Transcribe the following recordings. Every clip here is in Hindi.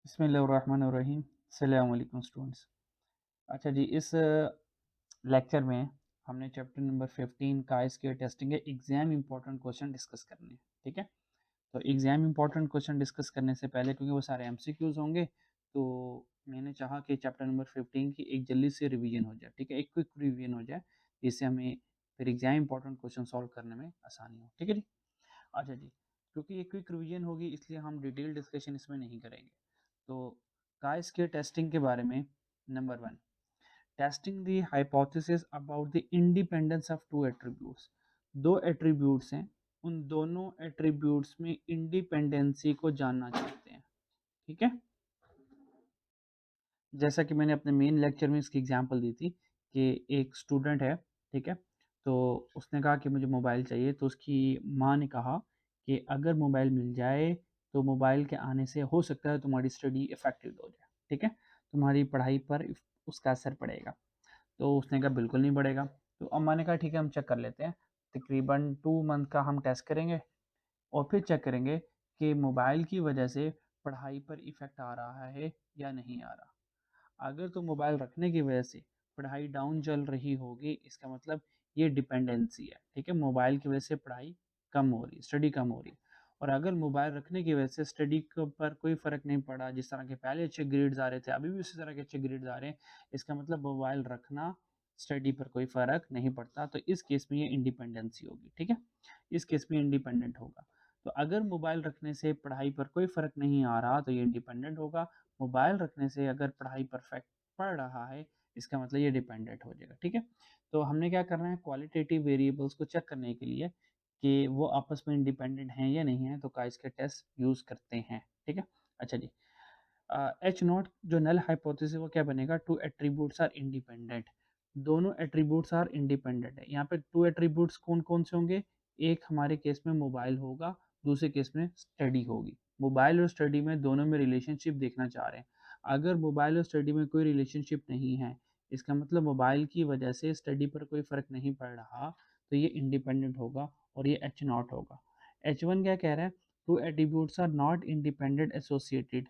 बिस्मिल्लाहिर्रहमानिर्रहीम। अस्सलाम वालेकुम स्टूडेंट्स। अच्छा जी, इस लेक्चर में हमने चैप्टर नंबर 15 का स्केल टेस्टिंग के एग्जाम इंपॉर्टेंट क्वेश्चन डिस्कस करने हैं। ठीक है, तो एग्जाम इंपॉर्टेंट क्वेश्चन डिस्कस करने से पहले, क्योंकि वो सारे एमसीक्यूज होंगे, तो मैंने चाहा कि चैप्टर नंबर 15 की एक जल्दी से रिवीजन हो जाए। ठीक है, एक क्विक रिवीजन हो जाए, जिससे हमें फिर एग्जाम इंपॉर्टेंट क्वेश्चन सॉल्व करने में आसानी हो। ठीक है जी। अच्छा जी, क्योंकि ये क्विक रिवीजन होगी, इसलिए हम डिटेल डिस्कशन इसमें नहीं करेंगे। तो काइस के टेस्टिंग के बारे में, number 1, testing the hypothesis about the independence of two attributes. दो एट्रीब्यूट्स हैं, उन दोनों एट्रीब्यूट्स में इंडिपेंडेंसी को जानना चाहते हैं। ठीक है, जैसा कि मैंने अपने मेन लेक्चर में इसकी एग्जांपल दी थी कि एक स्टूडेंट है, ठीक है, तो उसने कहा कि मुझे मोबाइल चाहिए, तो उसकी माँ ने कहा कि अगर मोबाइल मिल जाए तो मोबाइल के आने से हो सकता है तुम्हारी स्टडी इफेक्टिव हो जाए। ठीक है, तुम्हारी पढ़ाई पर उसका असर पड़ेगा। तो उसने कहा बिल्कुल नहीं पड़ेगा। तो अम्मा ने कहा ठीक है, हम चेक कर लेते हैं। तकरीबन 2 मंथ का हम टेस्ट करेंगे और फिर चेक करेंगे कि मोबाइल की वजह से पढ़ाई पर इफ़ेक्ट आ रहा है या नहीं आ रहा। अगर तो मोबाइल रखने की वजह से पढ़ाई डाउन चल रही होगी, इसका मतलब ये डिपेंडेंसी है। ठीक है, मोबाइल की वजह से पढ़ाई कम हो रही, स्टडी कम हो रही। और अगर मोबाइल रखने की वजह से स्टडी पर कोई फ़र्क नहीं पड़ा, जिस तरह के पहले अच्छे ग्रेड्स आ रहे थे अभी भी उसी तरह के अच्छे ग्रेड्स आ रहे हैं, इसका मतलब मोबाइल रखना स्टडी पर कोई फ़र्क नहीं पड़ता। तो इस केस में ये इंडिपेंडेंसी होगी। ठीक है, इस केस में इंडिपेंडेंट होगा। तो अगर मोबाइल रखने से पढ़ाई पर कोई फ़र्क नहीं आ रहा तो ये इंडिपेंडेंट होगा। मोबाइल रखने से अगर पढ़ाई परफेक्ट पढ़ रहा है, इसका मतलब ये डिपेंडेंट हो जाएगा। ठीक है, तो हमने क्या करना है, क्वालिटेटिव वेरिएबल्स को चेक करने के लिए कि वो आपस में इंडिपेंडेंट हैं या नहीं है, तो काइस के टेस्ट यूज़ करते हैं। ठीक है, अच्छा जी, एच नॉट जो नल हाइपोथेसिस वो क्या बनेगा, टू एट्रीब्यूट्स आर इंडिपेंडेंट। दोनों एट्रीब्यूट्स आर इंडिपेंडेंट है। यहाँ पे टू एट्रीब्यूट्स कौन कौन से होंगे, एक हमारे केस में मोबाइल होगा, दूसरे केस में स्टडी होगी। मोबाइल और स्टडी में दोनों में रिलेशनशिप देखना चाह रहे हैं। अगर मोबाइल और स्टडी में कोई रिलेशनशिप नहीं है, इसका मतलब मोबाइल की वजह से स्टडी पर कोई फ़र्क नहीं पड़ रहा, तो ये इंडिपेंडेंट होगा और ये एच नॉट होगा। एच वन क्या कह रहा है, two attributes are not independent associated.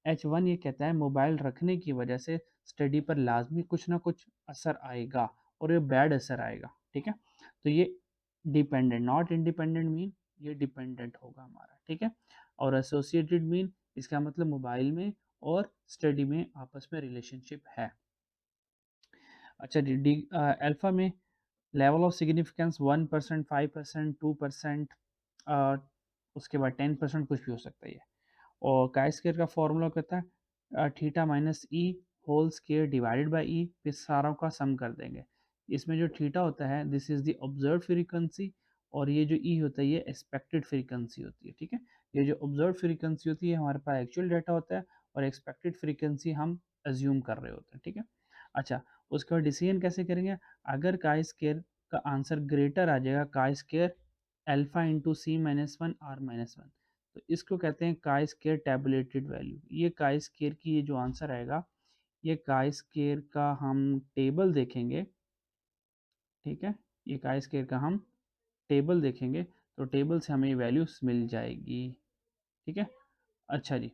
H one ये कहता है मोबाइल रखने की वजह से स्टडी पर लाजमी कुछ ना कुछ असर आएगा और ये बैड असर आएगा। ठीक है, तो ये डिपेंडेंट, नॉट इंडिपेंडेंट मीन ये डिपेंडेंट होगा हमारा। ठीक है, और एसोसिएटेड मीन इसका मतलब मोबाइल में और स्टडी में आपस में रिलेशनशिप है। अच्छा जी, अल्फा में लेवल ऑफ सिग्निफिकेंस 1%, 5%, 2%, उसके बाद 10% कुछ भी हो सकता है। और काई स्क्वायर का फॉर्मूला कहता है theta minus E whole square divided by E, फिर सारों का सम कर देंगे। इसमें जो थीटा होता है this is the observe frequency, और ये जो ई होता है ये एक्सपेक्टेड फ्रीक्वेंसी होती है। ठीक है, ये जो ऑब्जर्व फ्रीक्वेंसी होती है हमारे पास एक्चुअल डाटा होता है, और एक्सपेक्टेड फ्रीक्वेंसी हम अज्यूम कर रहे होते हैं। ठीक है, अच्छा, उसके बाद डिसीजन कैसे करेंगे, अगर काई स्क्वायर का आंसर ग्रेटर आ जाएगा chi square alpha into C minus one R minus one, तो इसको कहते हैं काई स्क्वायर टैबुलेटेड वैल्यू। ये काई स्क्वायर की ये जो आंसर आएगा, ये काई स्क्वायर का हम टेबल देखेंगे। ठीक है, ये काई स्क्वायर का हम टेबल देखेंगे, तो टेबल से हमें वैल्यूज मिल जाएगी। ठीक है, अच्छा जी,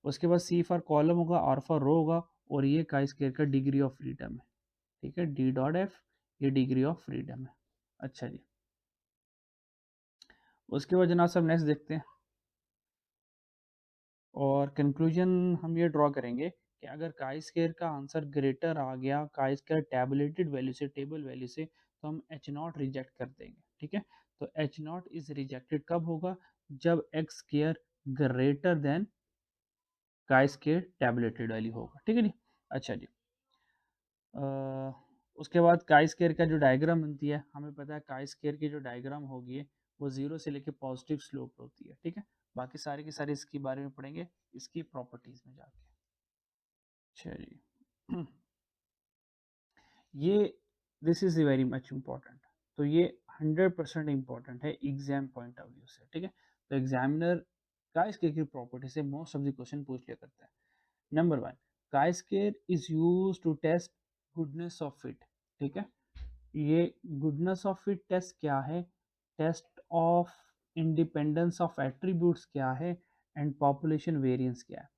उसके बाद सी फॉर कॉलम होगा, आर फॉर रो होगा, और ये काई स्क्वायर का डिग्री ऑफ फ्रीडम है। ठीक है, डी डॉट एफ ये डिग्री ऑफ फ्रीडम है। अच्छा जी, उसके बाद जनाब सब नेक्स्ट देखते हैं, और कंक्लूजन हम ये ड्रॉ करेंगे कि अगर काई स्क्वायर का आंसर ग्रेटर आ गया काई स्क्वायर टैबुलेटेड वैल्यू से, टेबल वैल्यू से, तो हम एच नॉट रिजेक्ट कर देंगे। ठीक है, तो एच नॉट इज रिजेक्टेड कब होगा, जब x square greater than chi square tabulated value होगा। ठीक है जी, अच्छा जी, अ, उसके बाद काई स्क्वायर का जो डायग्राम बनती है, हमें पता है काई स्क्वायर की जो डायग्राम होगी वो जीरो से लेके पॉजिटिव स्लोप होती है। ठीक है, बाकी सारी की सारी इसके बारे में पढ़ेंगे इसकी प्रॉपर्टीज में जाके। अच्छा जी, ये this is very much important, तो ये 100% इम्पॉर्टेंट है एग्जाम पॉइंट ऑफ व्यू से। ठीक है, तो एग्जामिनर काई स्क्वायर की प्रॉपर्टी से मोस्ट ऑफ द क्वेश्चन पूछ लिया करता है। Number 1, chi square is use to test goodness of fit. ठीक है, ये गुडनेस ऑफ फिट टेस्ट क्या है, test of independence of attributes क्या है, एंड पॉपुलेशन वेरिएंस क्या है।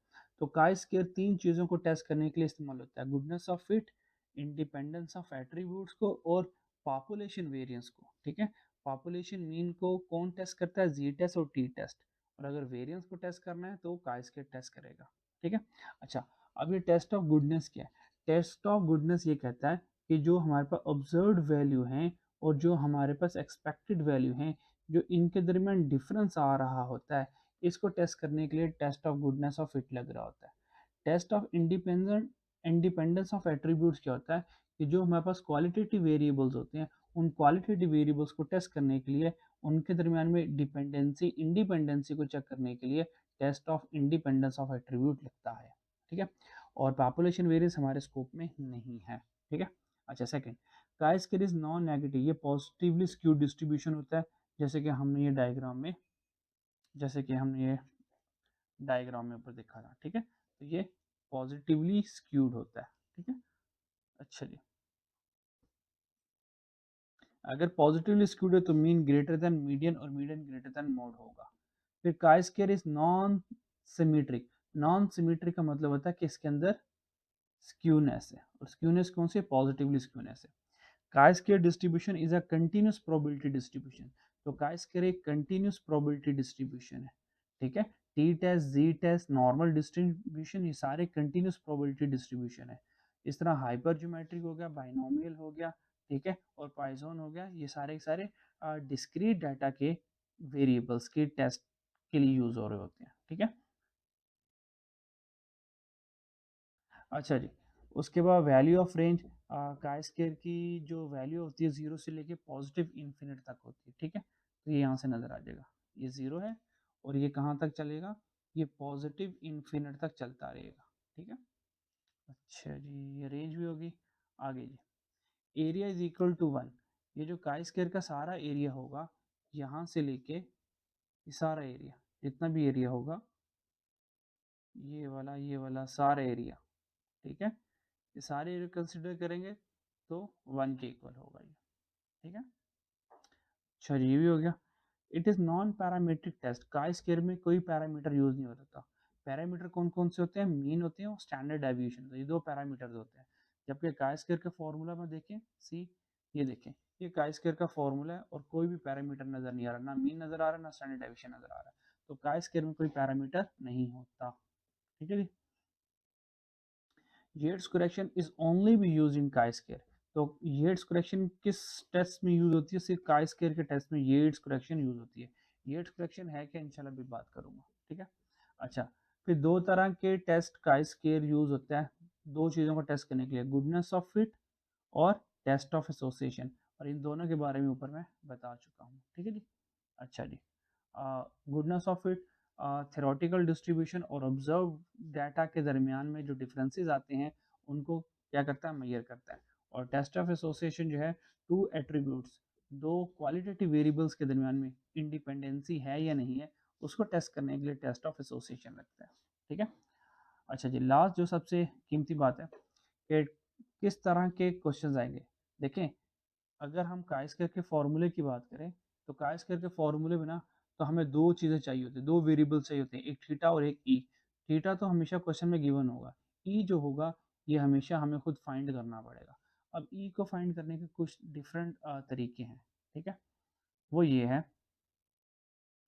तो काई स्क्वायर तीन चीज़ों को टेस्ट करने के लिए इस्तेमाल होता है, goodness of fit, independence of attributes को और पॉपुलेशन वेरिएंस को, ठीक है। पॉपुलेशन मीन को कौन टेस्ट करता है, जी टेस्ट और टी टेस्ट, और अगर वेरिएंस को टेस्ट करना है तो काई स्क्वायर टेस्ट करेगा, ठीक है। अच्छा, अब ये टेस्ट ऑफ गुडनेस क्या है? टेस्ट ऑफ गुडनेस ये कहता है कि जो हमारे पास ऑब्जर्व्ड वैल्यू हैं और जो हमारे पास एक्सपेक्टेड वैल्यू हैं, जो इनके दरमियान डिफरेंस आ रहा होता है, इसको टेस्ट करने के लिए test of goodness of fit लग रहा होता है। Test of independence of attributes क्या होता है कि जो हमारे पास क्वालिटेटिव वेरिएबल्स होते हैं, उन क्वालिटेटिव वेरिएबल्स को टेस्ट करने के लिए उनके दरमियान में डिपेंडेंसी इंडिपेंडेंसी को चेक करने के लिए test of independence of attribute लगता है, ठीक है। और पॉपुलेशन वेरिएंस हमारे स्कोप में नहीं है, ठीक है। अच्छा, सेकंड, काई स्क्वायर इज नॉन नेगेटिव, ये पॉजिटिवली स्क्यूड डिस्ट्रीब्यूशन होता है, जैसे कि हमने ये डायग्राम में ऊपर देखा था, ठीक है। तो ये पॉजिटिवली स्क्यूड होता है, ठीक है। अच्छा जी, अगर पॉजिटिवली स्क्यूड है तो मीन ग्रेटर देन मीडियन और मीडियन ग्रेटर देन मोड होगा। फिर काई square is non symmetric, non symmetric का मतलब होता है कि इसके अंदर स्क्यूनेस है, और स्क्यूनेस कौन सी, पॉजिटिवली स्क्यूनेस है। Chi square distribution is a continuous probability distribution, तो काई स्क्वायर एक कंटिन्यूस प्रोबेबिलिटी डिस्ट्रीब्यूशन है, ठीक है। टी टेस्ट, जी टेस्ट, नॉर्मल डिस्ट्रीब्यूशन, ये सारे कंटिन्यूस प्रोबेबिलिटी डिस्ट्रीब्यूशन है। इस तरह हाइपर ज्योमेट्रिक हो गया, बाइनोमियल हो गया, ठीक है, और पाइथन हो गया, ये सारे सारे डिस्क्रीट डाटा के वेरिएबल्स के टेस्ट के लिए यूज हो रहे होते हैं, ठीक है। अच्छा जी, उसके बाद value of range, chi square की जो वैल्यू होती है जीरो से लेके पॉजिटिव इन्फिनिट तक होती है, ठीक है। तो ये यहाँ से नजर आ जाएगा, ये जीरो है और ये कहाँ तक चलेगा, ये पॉजिटिव इन्फिनिट तक चलता रहेगा, ठीक है। अच्छा जी, ये रेंज भी होगी। आगे जी, area is equal to one, ये जो काई स्क्वायर का सारा एरिया होगा, यहाँ से लेके ये सारा एरिया, जितना भी एरिया होगा, ये वाला सारा एरिया, ठीक है, ये सारे एरिया कंसिडर करेंगे तो वन के इक्वल होगा ये, ठीक है। अच्छा, ये भी हो गया। It is non parametric test, chi square में कोई पैरामीटर यूज नहीं होता। पैरामीटर कौन कौन से होते हैं, मीन होते हैं और स्टैंडर्ड डेविएशन, तो ये दो पैरामीटर्स होते हैं। जबकि काई स्क्वायर का फॉर्मूला में देखें, सी, ये देखें, ये काई स्क्वायर का फॉर्मूला है और कोई भी पैरामीटर नजर नहीं आ रहा, ना मीन नजर आ रहा है, ना स्टैंडर्ड डेविएशन नजर आ रहा है, तो काई स्क्वायर में कोई पैरामीटर नहीं होता, ठीक है जी। Yates correction is only be use in chi square, तो येट्स करेक्शन किस टेस्ट में यूज होती है, सिर्फ काई स्क्वायर के टेस्ट में येट्स करेक्शन यूज होती है। येट्स करेक्शन है क्या, इंशाल्लाह भी बात करूंगा, ठीक है। अच्छा, फिर दो तरह के टेस्ट काई स्क्वायर यूज होता है दो चीज़ों को टेस्ट करने के लिए, गुडनेस ऑफ फिट और टेस्ट ऑफ एसोसिएशन, और इन दोनों के बारे में ऊपर मैं बता चुका हूँ, ठीक है जी। अच्छा जी, goodness of it, theoretical distribution और ऑब्जर्व डाटा के दरमियान में जो डिफरेंसेस आते हैं उनको क्या करता है, मेजर करता है। और टेस्ट ऑफ एसोसिएशन जो है, टू एट्रीब्यूट्स, दो क्वालिटेटिव वेरिएबल्स के दरमियान में इंडिपेंडेंसी है या नहीं है, उसको टेस्ट करने के लिए टेस्ट ऑफ एसोसिएशन लगता है, ठीक है। अच्छा जी, लास्ट जो सबसे कीमती बात है कि किस तरह के क्वेश्चंस आएंगे। देखें, अगर हम काई स्क्वायर के फॉर्मूले की बात करें, तो काई स्क्वायर के फॉर्मूले में ना, तो हमें दो चीज़ें चाहिए होती है, दो वेरिएबल चाहिए होते हैं, एक थीटा और एक ई। थीटा तो हमेशा क्वेश्चन में गिवन होगा, ई जो होगा ये हमेशा हमें खुद फाइंड करना पड़ेगा। अब ई को फाइंड करने के कुछ डिफरेंट तरीके हैं, ठीक है। वो ये है,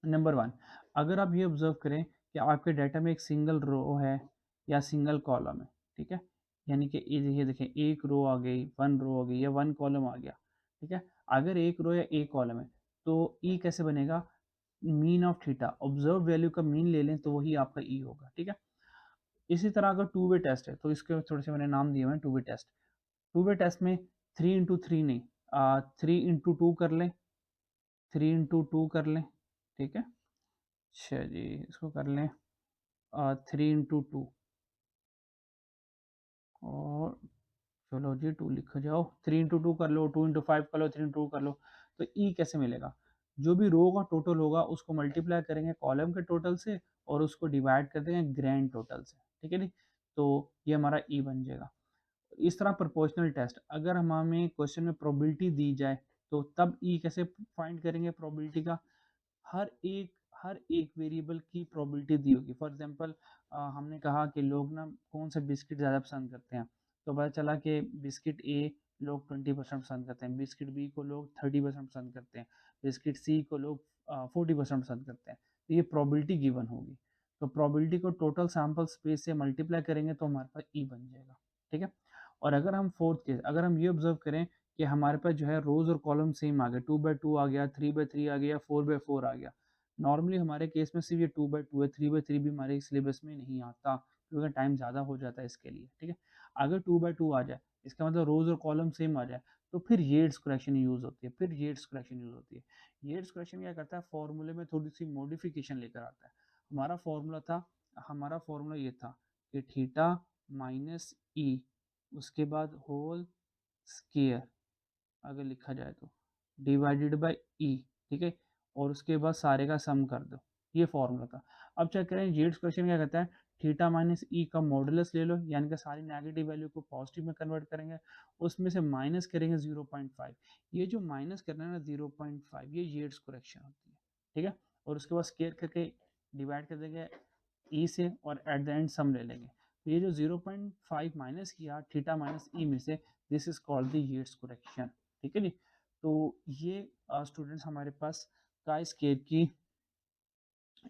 नंबर वन, अगर आप ये ऑब्जर्व करें कि आपके डाटा में एक सिंगल रो है या सिंगल कॉलम है, ठीक है, यानी कि ये देखें, एक रो आ गई, वन रो आ गई या वन कॉलम आ गया, ठीक है। अगर एक रो या एक कॉलम है तो ई कैसे बनेगा, mean of theta, observe value का मीन ले लें तो वही आपका ई होगा, ठीक है। इसी तरह अगर टू वे टेस्ट है तो इसके थोड़े से मैंने नाम दिए हुए हैं two way test. Two way test में थ्री इंटू थ्री नहीं, थ्री इंटू टू कर लें, थ्री इंटू टू कर लें, ठीक है। अच्छा जी, इसको कर लें थ्री इंटू टू, और चलो जी टू लिख जाओ, थ्री इंटू टू कर लो, टू इंटू फाइव कर लो, थ्री इंटू टू कर लो, तो ई कैसे मिलेगा, जो भी रो का टोटल होगा उसको मल्टीप्लाई करेंगे कॉलम के टोटल से और उसको डिवाइड कर देंगे ग्रैंड टोटल से, ठीक है जी। तो ये हमारा ई बन जाएगा। इस तरह प्रोपोर्शनल टेस्ट, अगर हम हमें क्वेश्चन में प्रोबेबिलिटी दी जाए तो तब ई कैसे फाइंड करेंगे प्रोबेबिलिटी का, हर एक हर एक वेरिएबल की प्रोबेबिलिटी दी होगी। फॉर एग्जांपल हमने कहा कि लोग ना कौन सा बिस्किट ज़्यादा पसंद करते हैं, तो पता चला कि बिस्किट ए लोग 20% पसंद करते हैं, बिस्किट बी को लोग 30% पसंद करते हैं, बिस्किट सी को लोग 40% पसंद करते हैं। तो ये प्रोबेबिलिटी गिवन होगी। तो प्रोबेबिलिटी को टोटल सैंपल स्पेस से मल्टीप्लाई करेंगे तो हमारे पास ई बन जाएगा, ठीक है। और अगर हम फोर्थ केस, अगर हम ये ऑब्जर्व करें कि हमारे पास जो है रोज और कॉलम सेम आ गए, 2/2 आ गया, 3/3 आ गया, 4/4 आ गया। नॉर्मली हमारे केस में सिर्फ ये 2/2 है, 3/3 भी हमारे सिलेबस में नहीं आता क्योंकि टाइम ज़्यादा हो जाता है इसके लिए, ठीक है। अगर 2/2 आ जाए, इसका मतलब रोज और कॉलम सेम आ जाए, तो फिर येट्स करेक्शन यूज होती है, येट्स करेक्शन क्या करता है, फॉर्मूले में थोड़ी सी मॉडिफिकेशन लेकर आता है। हमारा फॉर्मूला ये था कि थीटा माइनस ई, उसके बाद होल स्केयर अगर लिखा जाए तो डिवाइडेड बाय ई, ठीक है, और उसके बाद सारे का सम कर दो। ये फॉर्मूला था। अब चेक करें जेड्स क्वेश्चन क्या कहता है, थीटा माइनस ई का मॉडुलस ले लो, यानी कि सारी नेगेटिव वैल्यू को पॉजिटिव में कन्वर्ट करेंगे, उसमें से माइनस करेंगे 0.5। ये जो माइनस करना है ना 0.5, ये जेड्स करेक्शन होती है, ठीक है। और उसके बाद स्केयर करके डिवाइड कर देंगे ई से और एट द एंड सम ले लेंगे। तो ये जो 0.5 माइनस किया थीटा माइनस ई में से, this is called the Yates correction, ठीक है जी। तो ये स्टूडेंट्स हमारे पास काई स्केयर की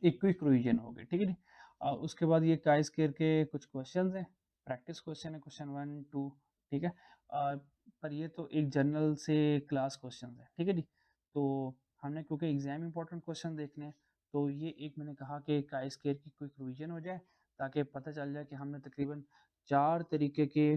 एक क्विक रिवीजन हो गई, ठीक है जी। उसके बाद ये काई स्केयर के कुछ क्वेश्चन हैं, प्रैक्टिस क्वेश्चन है, क्वेश्चन 1 2, ठीक है। पर ये तो एक जनरल से क्लास क्वेश्चन है, ठीक है जी। तो हमने क्योंकि एग्जाम इंपॉर्टेंट क्वेश्चन देखने हैं, तो ये एक मैंने कहा कि काई स्केयर की क्विक रिवीजन हो जाए, ताकि पता चल जाए कि हमने तकरीबन 4 तरीके के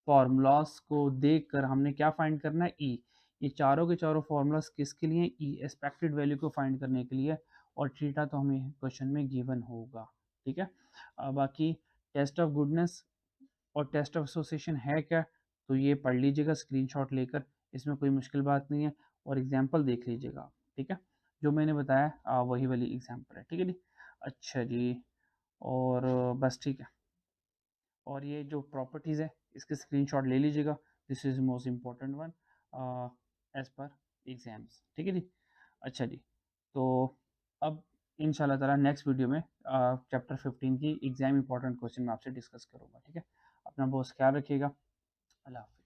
फार्मूलास को देखकर हमने क्या फाइंड करना है, ई। ये चारों के चारों फार्मूलास किसके लिए, ई एक्सपेक्टेड वैल्यू को फाइंड करने के लिए, और थीटा तो हमें क्वेश्चन में गिवन होगा, ठीक है। बाकी टेस्ट ऑफ गुडनेस और टेस्ट ऑफ एसोसिएशन है क्या, तो ये पढ़ लीजिएगा स्क्रीनशॉट लेकर, इसमें कोई मुश्किल बात नहीं है, और एग्जाम्पल देख लीजिएगा आप, ठीक है। जो मैंने बताया वही वाली एग्जाम्पल है, ठीक है जी। अच्छा जी, और बस ठीक है। और ये जो प्रॉपर्टीज़ है इसके स्क्रीनशॉट ले लीजिएगा, this is most important one as per exams, ठीक है जी। अच्छा जी, तो अब इंशाल्लाह ताला नेक्स्ट वीडियो में चैप्टर 15 की एग्जाम इंपॉर्टेंट क्वेश्चन मैं आपसे डिस्कस करूँगा, ठीक है। अपना बहुत ख्याल रखिएगा। अल्लाह हाफ़िज़।